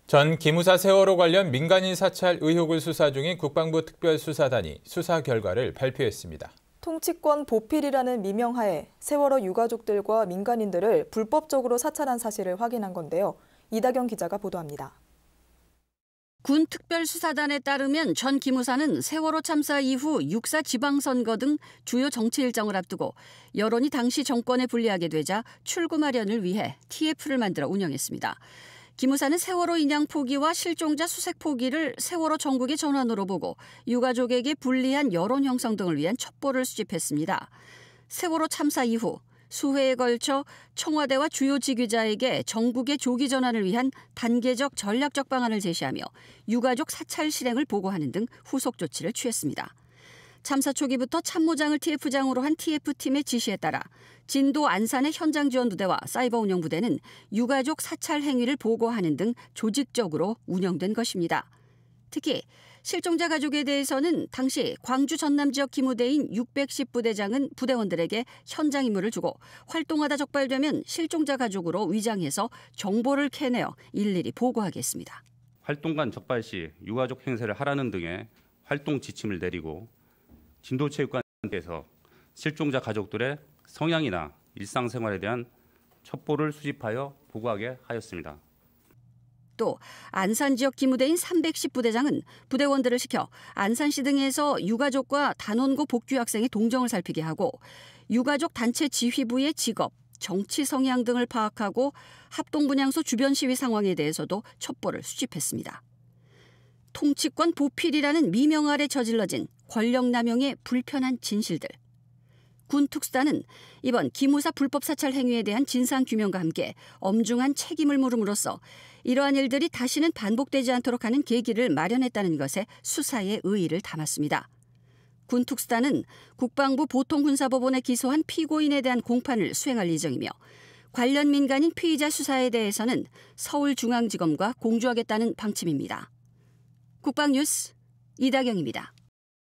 전 기무사 세월호 관련 민간인 사찰 의혹을 수사 중인 국방부 특별수사단이 수사 결과를 발표했습니다. 통치권 보필이라는 미명하에 세월호 유가족들과 민간인들을 불법적으로 사찰한 사실을 확인한 건데요. 이다경 기자가 보도합니다. 군 특별수사단에 따르면 전 기무사는 세월호 참사 이후 육사 지방선거 등 주요 정치 일정을 앞두고 여론이 당시 정권에 불리하게 되자 출구 마련을 위해 TF를 만들어 운영했습니다. 기무사는 세월호 인양 포기와 실종자 수색 포기를 세월호 전국의 전환으로 보고 유가족에게 불리한 여론 형성 등을 위한 첩보를 수집했습니다. 세월호 참사 이후 수회에 걸쳐 청와대와 주요 지휘자에게 전국의 조기 전환을 위한 단계적 전략적 방안을 제시하며 유가족 사찰 실행을 보고하는 등 후속 조치를 취했습니다. 참사 초기부터 참모장을 TF장으로 한 TF팀의 지시에 따라 진도 안산의 현장 지원 부대와 사이버 운영 부대는 유가족 사찰 행위를 보고하는 등 조직적으로 운영된 것입니다. 특히 실종자 가족에 대해서는 당시 광주 전남 지역 기무대인 610 부대장은 부대원들에게 현장 임무를 주고 활동하다 적발되면 실종자 가족으로 위장해서 정보를 캐내어 일일이 보고하겠습니다. 활동간 적발 시 유가족 행세를 하라는 등의 활동 지침을 내리고 진도체육관에서 실종자 가족들의 성향이나 일상생활에 대한 첩보를 수집하여 보고하게 하였습니다. 또 안산 지역 기무대인 310 부대장은 부대원들을 시켜 안산시 등에서 유가족과 단원고 복귀 학생의 동정을 살피게 하고 유가족 단체 지휘부의 직업, 정치 성향 등을 파악하고 합동분향소 주변 시위 상황에 대해서도 첩보를 수집했습니다. 통치권 보필이라는 미명 아래 저질러진 권력남용의 불편한 진실들. 군 특수단은 이번 기무사 불법 사찰 행위에 대한 진상규명과 함께 엄중한 책임을 물음으로써 이러한 일들이 다시는 반복되지 않도록 하는 계기를 마련했다는 것에 수사의 의의를 담았습니다. 군 특수단은 국방부 보통군사법원에 기소한 피고인에 대한 공판을 수행할 예정이며 관련 민간인 피의자 수사에 대해서는 서울중앙지검과 공조하겠다는 방침입니다. 국방뉴스 이다경입니다.